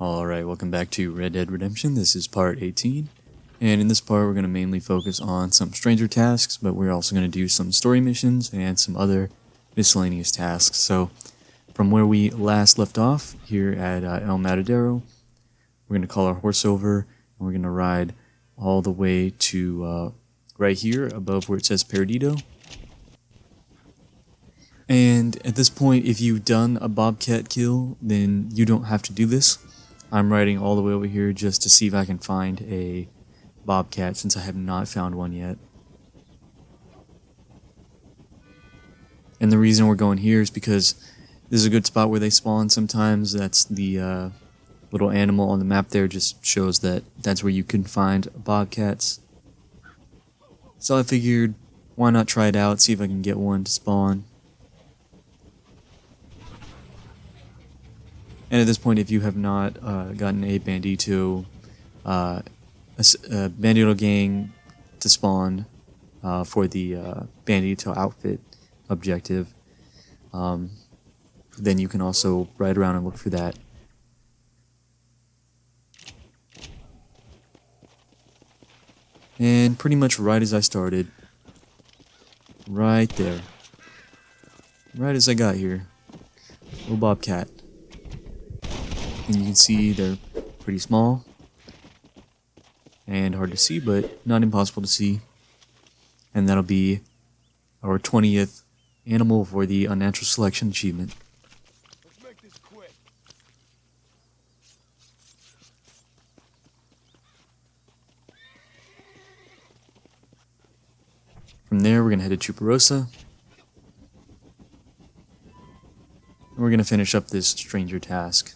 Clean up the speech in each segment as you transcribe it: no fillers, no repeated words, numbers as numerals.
Alright, welcome back to Red Dead Redemption. This is part 18, and in this part we're going to mainly focus on some stranger tasks, but we're also going to do some story missions and some other miscellaneous tasks. So, from where we last left off, here at El Matadero, we're going to call our horse over, and we're going to ride all the way to right here, above where it says Perdido. And at this point, if you've done a bobcat kill, then you don't have to do this. I'm riding all the way over here just to see if I can find a bobcat, since I have not found one yet. And the reason we're going here is because this is a good spot where they spawn sometimes. That's the little animal on the map there, just shows that that's where you can find bobcats. So I figured, why not try it out, see if I can get one to spawn. And at this point, if you have not gotten a bandito, a bandito gang to spawn for the bandito outfit objective, then you can also ride around and look for that. And pretty much right as I started, right there, right as I got here, little bobcat. And you can see they're pretty small and hard to see, but not impossible to see. And that'll be our 20th animal for the unnatural selection achievement. Let's make this quick. From there, we're going to head to Chuparosa. And we're going to finish up this stranger task.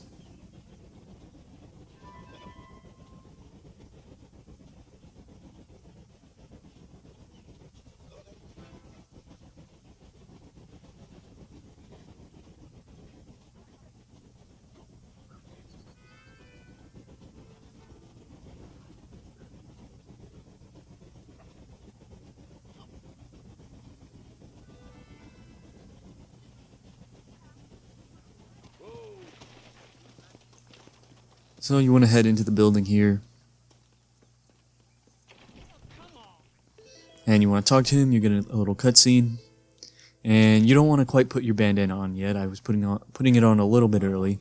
So you want to head into the building here, and you want to talk to him. You get a little cutscene, and you don't want to quite put your bandana on yet. I was putting it on a little bit early.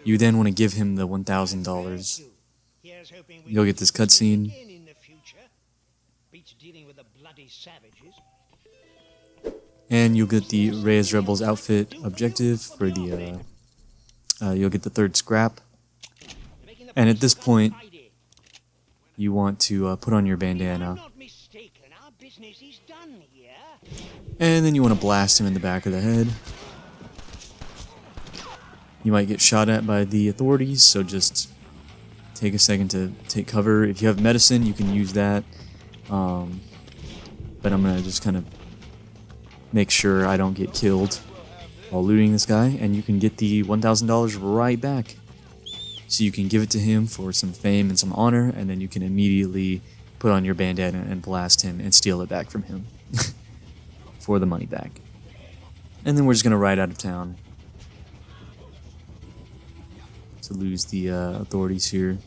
You then want to give him the $1,000. You'll get this cutscene, and you'll get the Reyes Rebels outfit objective for the. You'll get the third scrap. And at this point, you want to put on your bandana. And then you want to blast him in the back of the head. You might get shot at by the authorities, so just take a second to take cover. If you have medicine, you can use that. But I'm going to just kind of make sure I don't get killed while looting this guy. And you can get the $1,000 right back. So you can give it to him for some fame and some honor, and then you can immediately put on your bandana and blast him and steal it back from him for the money back. And then we're just going to ride out of town to lose the authorities here.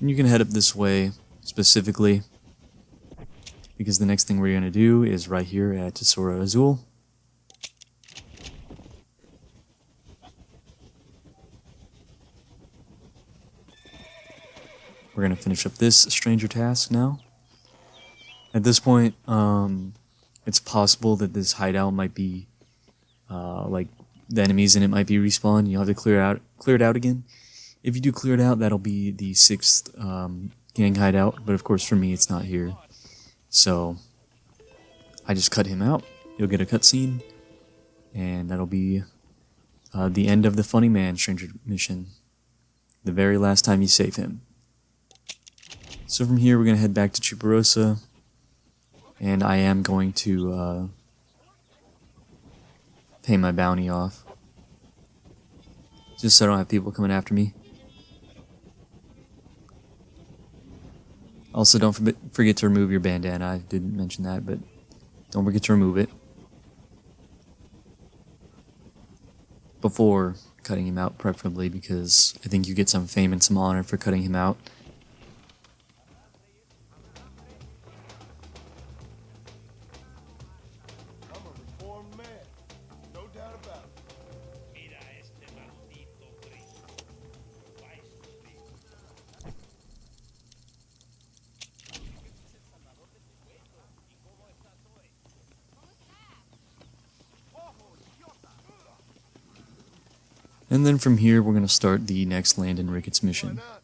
And you can head up this way specifically, because the next thing we're going to do is right here at Tesoro Azul. We're going to finish up this stranger task now. At this point, it's possible that this hideout might be, like, the enemies in it might be respawned. You'll have to clear it out again. If you do clear it out, that'll be the 6th gang hideout, but of course for me it's not here. So, I just cut him out. You'll get a cutscene, and that'll be the end of the Funny Man Stranger mission. The very last time you save him. So from here, we're going to head back to Chuparosa, and I am going to pay my bounty off, just so I don't have people coming after me. Also, don't forget to remove your bandana. I didn't mention that, but don't forget to remove it. before cutting him out, preferably, because I think you get some fame and some honor for cutting him out. I'm a reformed man. No doubt about it. And then from here, we're going to start the next Landon Ricketts Why mission. not?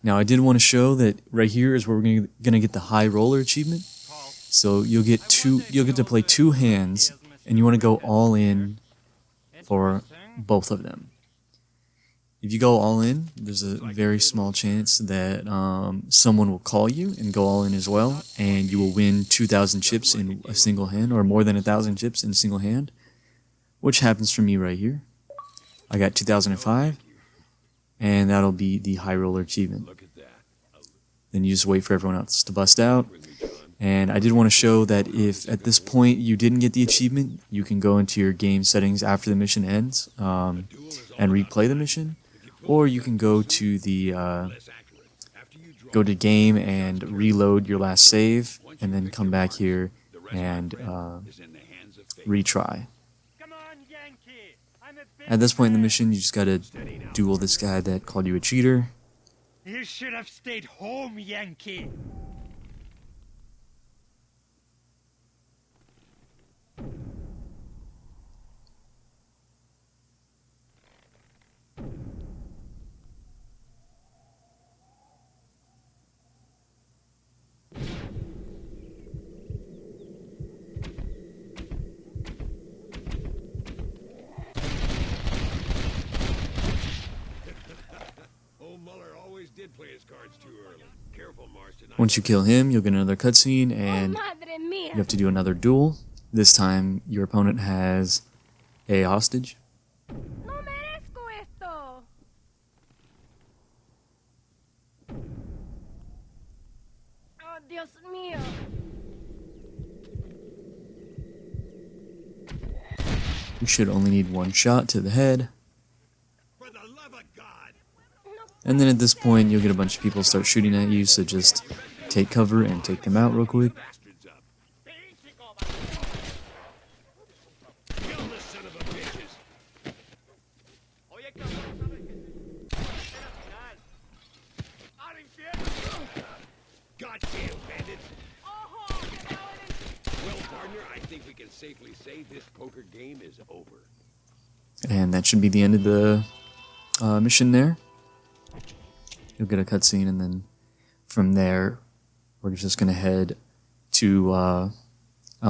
Now, I did want to show that right here is where we're going to get the high roller achievement. So you'll get to play two hands, and you want to go all in for both of them. If you go all in, there's a very small chance that someone will call you and go all in as well, and you will win 2,000 chips in a single hand, or more than 1,000 chips in a single hand, which happens for me right here. I got 2005, and that'll be the high roller achievement. Look at that. Then you just wait for everyone else to bust out. And I did want to show that if at this point you didn't get the achievement, you can go into your game settings after the mission ends and replay the mission, or you can go to the game and reload your last save, and then come back here and retry. At this point in the mission, you just gotta duel this guy that called you a cheater. You should have stayed home, Yankee. Old Muller always did play his cards too early. Careful, Marston. Once you kill him, you'll get another cutscene, and Madre mía. you have to do another duel. This time, your opponent has a hostage. No merezco esto. Oh, Dios mío. You should only need one shot to the head. For the love of God. And then at this point, you'll get a bunch of people start shooting at you, so just take cover and take them out real quick. Bastards up. Kill the son of a bitches. Goddamn bandits. Well, partner, I think we can safely say this poker game is over. And that should be the end of the mission there. You'll get a cutscene, and then from there, we're just going to head to El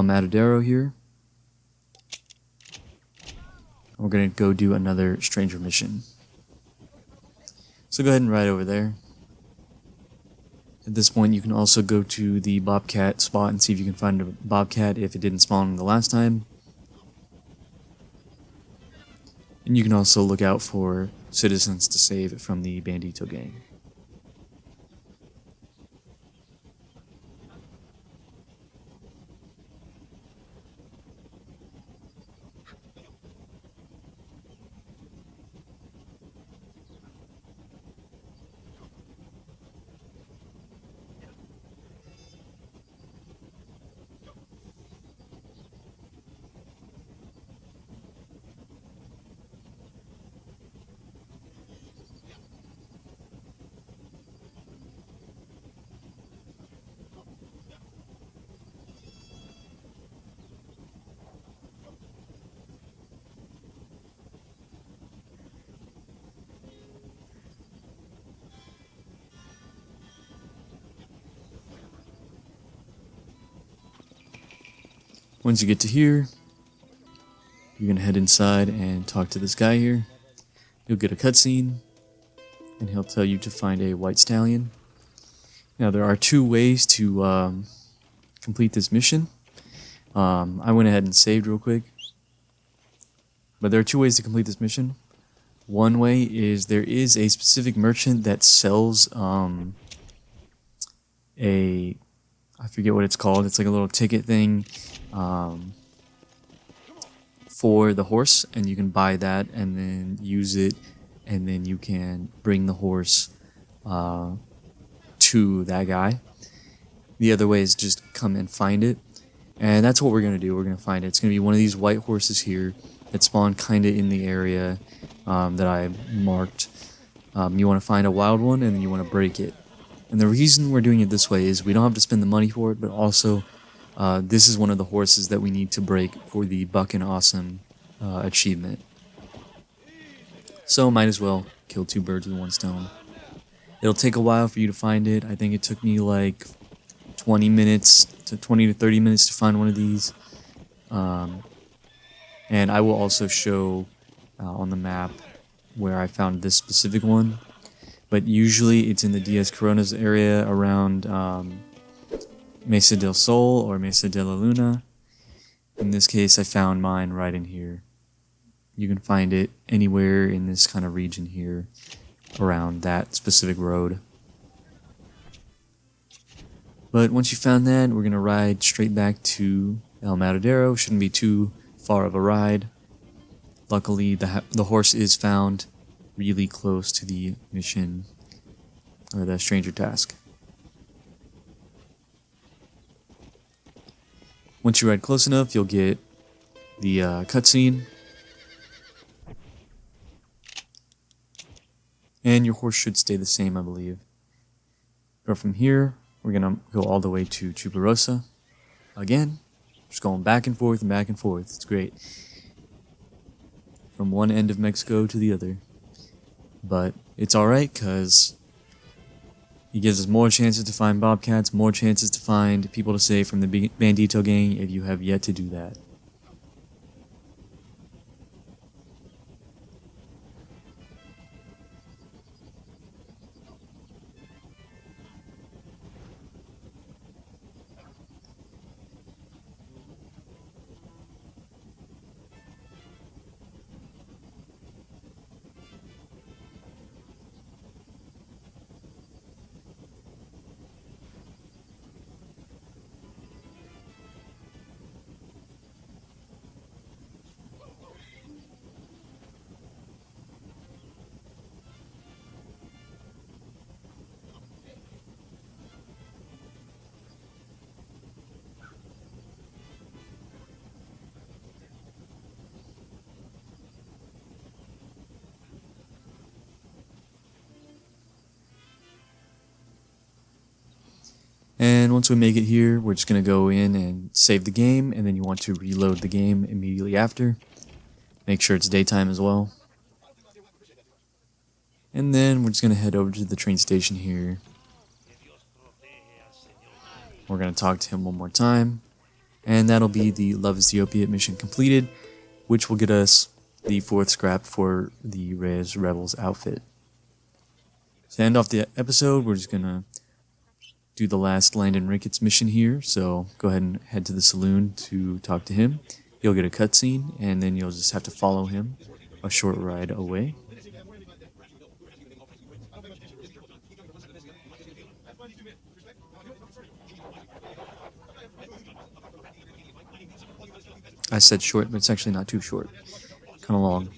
Matadero here. We're going to go do another stranger mission. So go ahead and ride over there. At this point, you can also go to the Bobcat spot and see if you can find a Bobcat if it didn't spawn the last time. And you can also look out for citizens to save from the Bandito gang. Once you get to here, you're going to head inside and talk to this guy here. You'll get a cutscene, and he'll tell you to find a white stallion. Now, there are two ways to complete this mission. I went ahead and saved real quick. But there are two ways to complete this mission. One way is there is a specific merchant that sells I forget what it's called. It's like a little ticket thing for the horse, and you can buy that and then use it, and then you can bring the horse to that guy. The other way is just come and find it, and that's what we're going to do. We're going to find it. It's going to be one of these white horses here that spawn kind of in the area that I marked. You want to find a wild one, and then you want to break it. And the reason we're doing it this way is we don't have to spend the money for it, but also this is one of the horses that we need to break for the Buckin' Awesome achievement. So might as well kill two birds with one stone. It'll take a while for you to find it. I think it took me like 20 to 30 minutes to find one of these. And I will also show on the map where I found this specific one. But usually it's in the Diaz Coronas area around Mesa del Sol or Mesa de la Luna. In this case, I found mine right in here. You can find it anywhere in this kind of region here around that specific road. But once you found that, we're going to ride straight back to El Matadero. Shouldn't be too far of a ride. Luckily, the horse is found really close to the mission, or the stranger task. Once you ride close enough, you'll get the cutscene. And your horse should stay the same, I believe. But from here, we're going to go all the way to Chuparosa. Again, just going back and forth and back and forth. It's great. From one end of Mexico to the other. But it's alright, because it gives us more chances to find bobcats, more chances to find people to save from the Bandito gang if you have yet to do that. And once we make it here, we're just going to go in and save the game, and then you want to reload the game immediately after. Make sure it's daytime as well. And then we're just going to head over to the train station here. We're going to talk to him one more time, and that'll be the Love is the Opiate mission completed, which will get us the 4th scrap for the Reyes Rebels outfit. To end off the episode, we're just going to do the last Landon Ricketts mission here, so go ahead and head to the saloon to talk to him. You'll get a cutscene, and then you'll just have to follow him a short ride away. I said short, but it's actually not too short. Kind of long.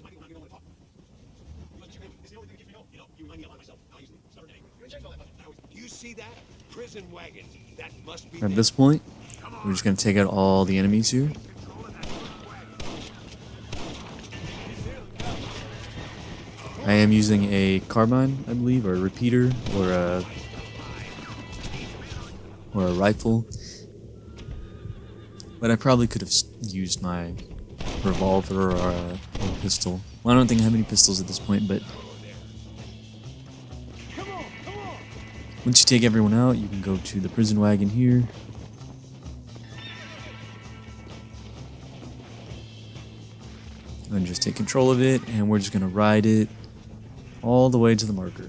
You see that? Prison wagon. That must be At this point, we're just going to take out all the enemies here. I am using a carbine, I believe, or a repeater, or a rifle. But I probably could have used my revolver or a pistol. Well, I don't think I have any pistols at this point, but once you take everyone out, you can go to the prison wagon here. And just take control of it, and we're just going to ride it all the way to the marker.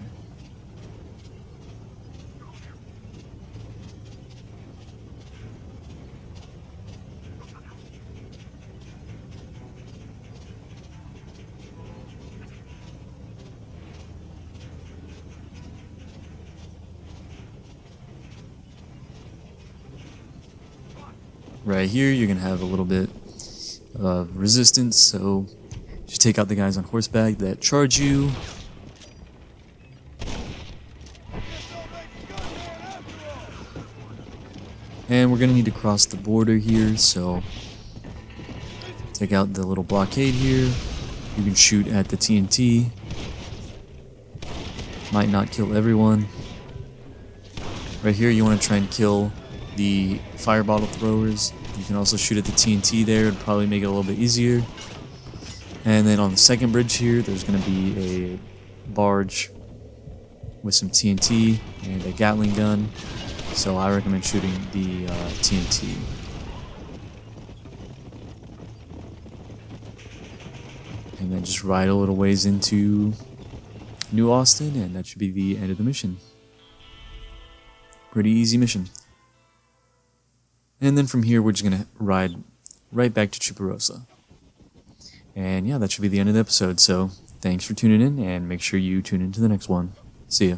Right here, you're going to have a little bit of resistance, so just take out the guys on horseback that charge you. And we're gonna need to cross the border here, so take out the little blockade here. You can shoot at the TNT. Might not kill everyone. Right here you want to try and kill the fire bottle throwers. You can also shoot at the TNT there, it'd probably make it a little bit easier. And then on the second bridge here, there's going to be a barge with some TNT and a Gatling gun. So I recommend shooting the TNT. And then just ride a little ways into New Austin, and that should be the end of the mission. Pretty easy mission. And then from here, we're just going to ride right back to Chuparosa. And yeah, that should be the end of the episode. So thanks for tuning in, and make sure you tune into the next one. See ya.